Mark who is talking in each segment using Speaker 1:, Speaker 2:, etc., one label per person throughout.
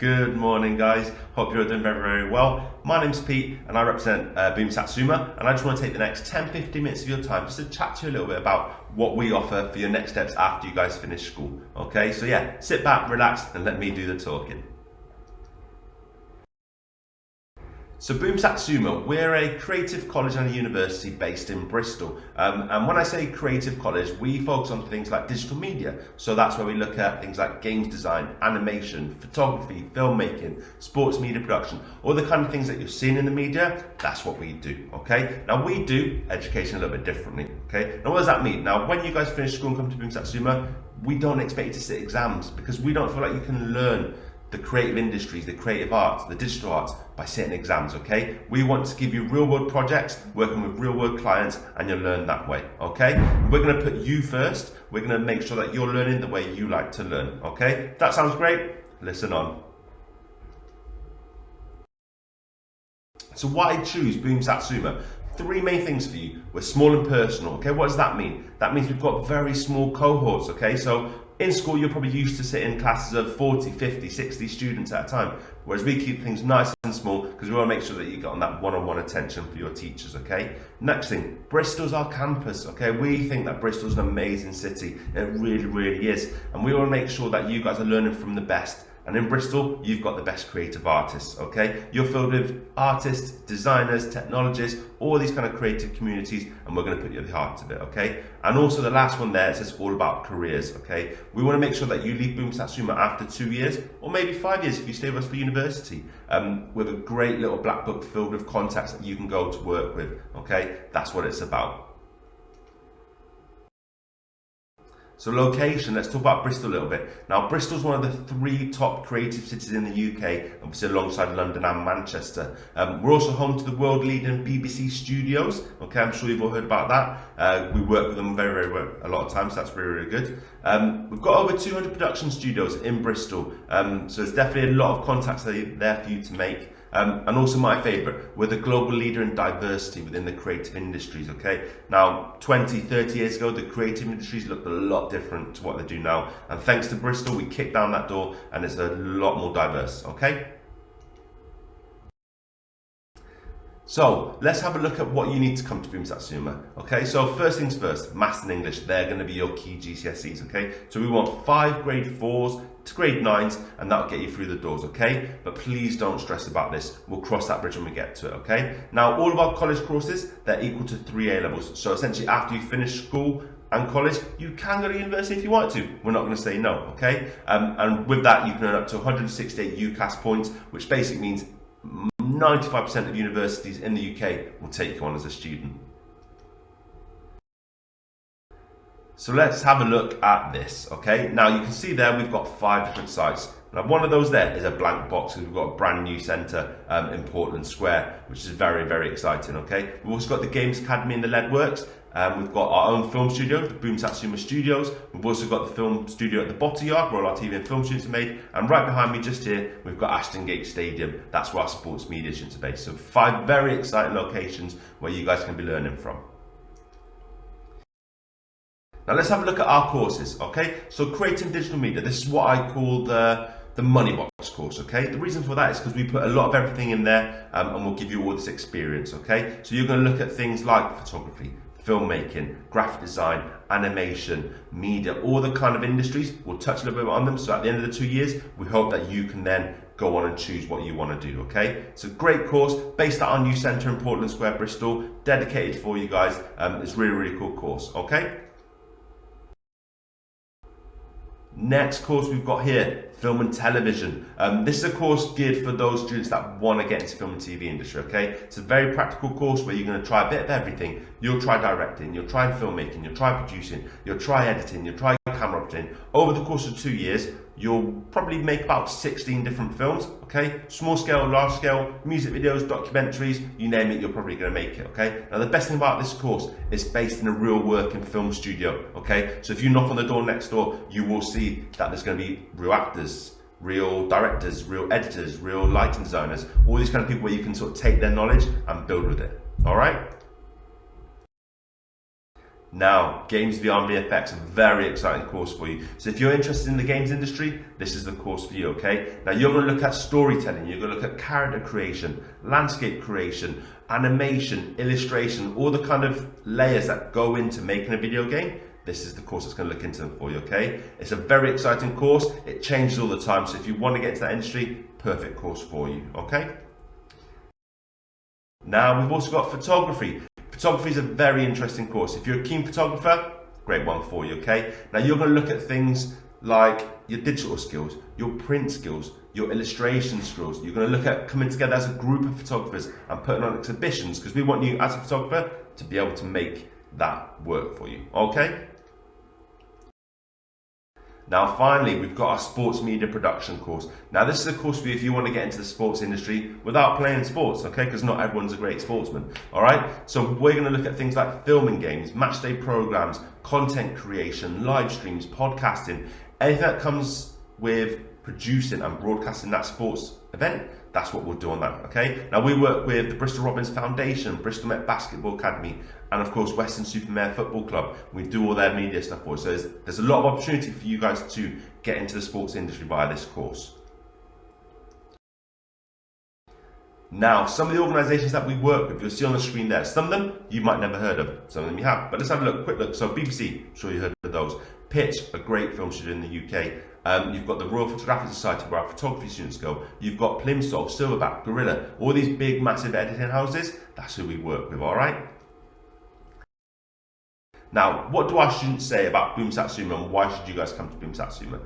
Speaker 1: Good morning, guys. Hope you're doing very, very well. My name's Pete and I represent Boomsatsuma, and I just want to take the next 10-15 minutes of your time just to chat to you a little bit about what we offer for your next steps after you guys finish school. Okay, so yeah, sit back, relax, and let me do the talking. So Boomsatsuma, we're a creative college and a university based in Bristol. And when I say creative college, we focus on things like digital media. So that's where we look at things like games design, animation, photography, filmmaking, sports media production, all the kind of things that you're seeing in the media, that's what we do, okay? Now we do education a little bit differently, okay? Now what does that mean? Now when you guys finish school and come to Boomsatsuma, we don't expect you to sit exams because we don't feel like you can learn the creative industries, the creative arts, the digital arts by sitting exams, okay? We want to give you real world projects, working with real world clients, and you'll learn that way, okay? We're gonna put you first. We're gonna make sure that you're learning the way you like to learn, okay? That sounds great? Listen on. So why choose Boomsatsuma? Three main things for you. We're small and personal, okay? What does that mean? That means we've got very small cohorts, okay? So in school, you're probably used to sitting in classes of 40, 50, 60 students at a time, whereas we keep things nice and small because we want to make sure that you get on that one-on-one attention for your teachers, okay? Next thing, Bristol's our campus, okay? We think that Bristol's an amazing city. It really, really is. And we want to make sure that you guys are learning from the best. And in Bristol, you've got the best creative artists, okay? You're filled with artists, designers, technologists, all these kind of creative communities, and we're gonna put you at the heart of it, okay? And also the last one there, it says all about careers, okay? We wanna make sure that you leave Boomsatsuma after 2 years, or maybe 5 years if you stay with us for university, with a great little black book filled with contacts that you can go to work with, okay? That's what it's about. So location, let's talk about Bristol a little bit. Now Bristol's one of the 3 top creative cities in the UK, obviously alongside London and Manchester. We're also home to the world leading BBC studios, okay, I'm sure you've all heard about that. We work with them very, very well a lot of times, so that's really, really good. We've got over 200 production studios in Bristol, so there's definitely a lot of contacts there for you to make. And also my favourite, we're the global leader in diversity within the creative industries, okay? Now, 20, 30 years ago, the creative industries looked a lot different to what they do now. And thanks to Bristol, we kicked down that door and it's a lot more diverse, okay? So let's have a look at what you need to come to Boomsatsuma, okay? So first things first, Maths and English, they're gonna be your key GCSEs, okay? So we want 5 grade 4s to grade 9s, and that'll get you through the doors, okay? But please don't stress about this. We'll cross that bridge when we get to it, okay? Now, all of our college courses, they're equal to 3 A levels. So essentially after you finish school and college, you can go to university if you want to. We're not gonna say no, okay? And with that, you can earn up to 168 UCAS points, which basically means 95% of universities in the UK will take you on as a student. So let's have a look at this, okay? Now you can see there we've got 5 different sites. Now one of those there is a blank box because we've got a brand new centre in Portland Square, which is very, very exciting, okay? We've also got the Games Academy in the Lead Works. We've got our own film studio, the Boomsatsuma Studios. We've also got the film studio at the Bottle Yard where all our TV and film students are made. And right behind me just here, we've got Ashton Gate Stadium. That's where our sports media students are based. So 5 very exciting locations where you guys can be learning from. Now let's have a look at our courses, okay? So creating digital media, this is what I call the money box course, okay? The reason for that is because we put a lot of everything in there and we'll give you all this experience, okay? So you're gonna look at things like photography, filmmaking, graphic design, animation, media, all the kind of industries. We'll touch a little bit on them. So at the end of the 2 years, we hope that you can then go on and choose what you want to do, okay? It's a great course based at our new centre in Portland Square, Bristol, dedicated for you guys. It's really, really cool course, okay? Next course we've got here, film and television. This is a course geared for those students that want to get into film and TV industry, okay? It's a very practical course where you're going to try a bit of everything. You'll try directing, you'll try filmmaking, you'll try producing, you'll try editing, you'll try camera operating. Over the course of 2 years, you'll probably make about 16 different films, okay? Small scale, large scale, music videos, documentaries, you name it, you're probably gonna make it, okay? Now the best thing about this course is based in a real working film studio, okay? So if you knock on the door next door, you will see that there's gonna be real actors, real directors, real editors, real lighting designers, all these kind of people where you can sort of take their knowledge and build with it, all right? Now, Games Beyond VFX, a very exciting course for you. So if you're interested in the games industry, this is the course for you, okay? Now you're going to look at storytelling, you're going to look at character creation, landscape creation, animation, illustration, all the kind of layers that go into making a video game. This is the course that's going to look into them for you, okay? It's a very exciting course. It changes all the time. So if you want to get into that industry, perfect course for you, okay? Now we've also got photography. Photography is a very interesting course. If you're a keen photographer, great one for you, okay? Now you're going to look at things like your digital skills, your print skills, your illustration skills. You're going to look at coming together as a group of photographers and putting on exhibitions, because we want you as a photographer to be able to make that work for you, okay? Now finally, we've got our sports media production course. Now this is a course for you if you want to get into the sports industry without playing sports, okay? Because not everyone's a great sportsman, all right? So we're going to look at things like filming games, match day programs, content creation, live streams, podcasting, anything that comes with producing and broadcasting that sports event. That's what we'll do on that, okay? Now we work with the Bristol Robins Foundation, Bristol Met Basketball Academy, and of course Weston-super-Mare Football Club. We do all their media stuff for us. So there's a lot of opportunity for you guys to get into the sports industry via this course. Now, some of the organisations that we work with, you'll see on the screen there. Some of them you might never heard of, some of them you have. But let's have a look, quick look. So BBC, I'm sure you heard of those. Pitch, a great film studio in the UK. You've got the Royal Photographic Society where our photography students go. You've got Plimsoll, Silverback, Gorilla, all these big massive editing houses. That's who we work with, all right? Now, what do our students say about Boomsatsuma and why should you guys come to Boomsatsuma?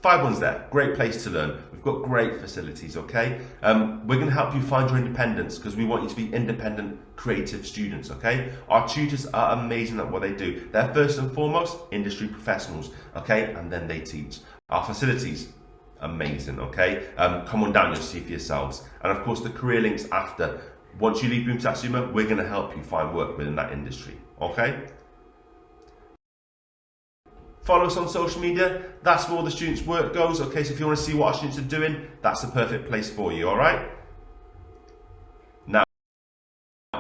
Speaker 1: 5 ones there, great place to learn. We've got great facilities, okay? We're going to help you find your independence because we want you to be independent, creative students, okay? Our tutors are amazing at what they do. They're first and foremost industry professionals, okay? And then they teach. Our facilities, amazing, okay? Come on down, you'll see for yourselves. And of course, the career links after. Once you leave Boomsatsuma, we're going to help you find work within that industry, okay? Follow us on social media. That's where all the students' work goes. Okay, so if you want to see what our students are doing, that's the perfect place for you, all right? Now,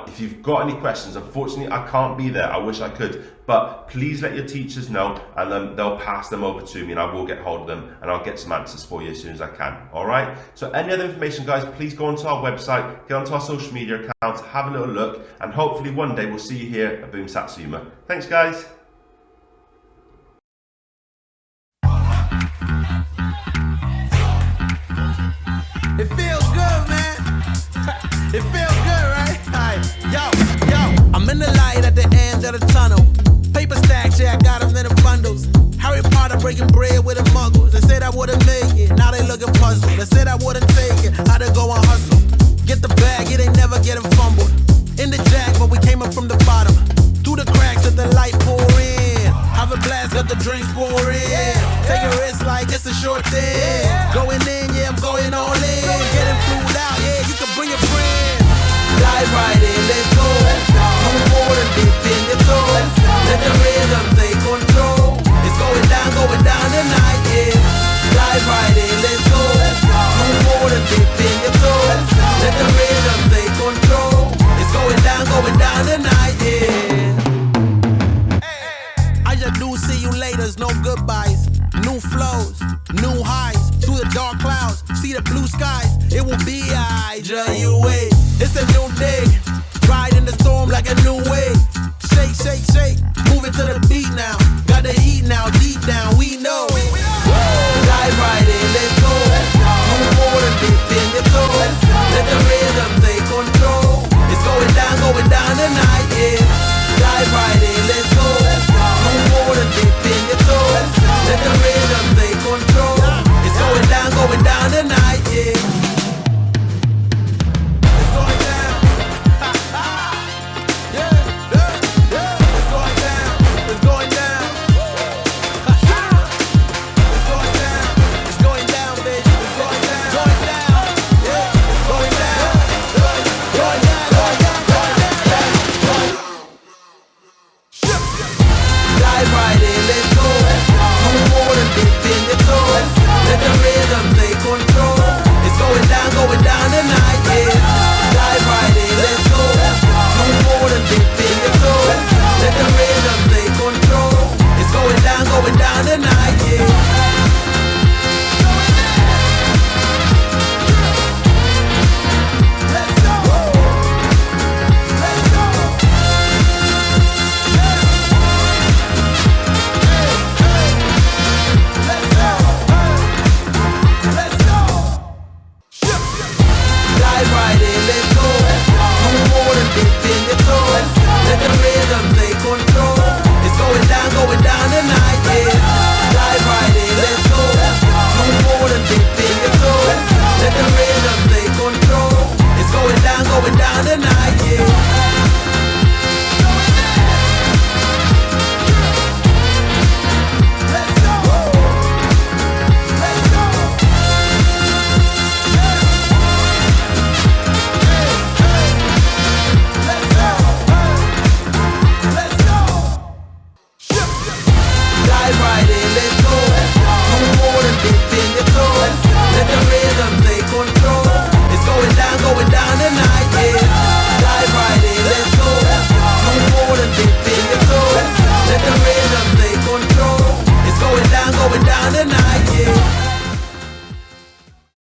Speaker 1: if you've got any questions, unfortunately, I can't be there. I wish I could. But please let your teachers know, and they'll pass them over to me, and I will get hold of them, and I'll get some answers for you as soon as I can, all right? So any other information, guys, please go onto our website, get onto our social media accounts, have a little look, and hopefully one day we'll see you here at Boomsatsuma. Thanks, guys.
Speaker 2: It feels good, man. It feels good, right? Yo, I'm in the light at the end of the tunnel. Paper stacks, yeah, I got them in the bundles. Harry Potter breaking bread with the muggles. They said I wouldn't make it, now they looking puzzled. They said I wouldn't take it, I to go and hustle. Get the bag, it ain't never getting fumbled. In the jack, but we came up from the bottom. Through the cracks, let the light pour in. Have a blast, let the drinks pour in. Take a risk like it's a short thing. Going in, yeah, I'm going all in. Getting flued out, yeah, you can bring a friend. Dive right in, let's go. Move forward and dip in your toes. Let the rhythm take control. It's going down tonight, yeah. Dive right in, let's go. Move forward and dip in your toes. Let the rhythm take control. It's going down tonight, yeah. I just do see you later, no goodbyes. New flows, new highs, through the dark clouds, see the blue skies. It will be just you wait. It's a new day, ride in the storm like a new wave. Shake, shake, shake, move it to the beat now. Got the heat now, deep down, we know. Dive right in, let's go. Move forward and dip in your toes. Let the rhythm take control. It's going down tonight, yeah. Dive right in, let's go. Move forward and dip in your toes. Let the rhythm take control. It's going down tonight, yeah. It's going down. Yeah. It's going down. It's going down. going down tonight.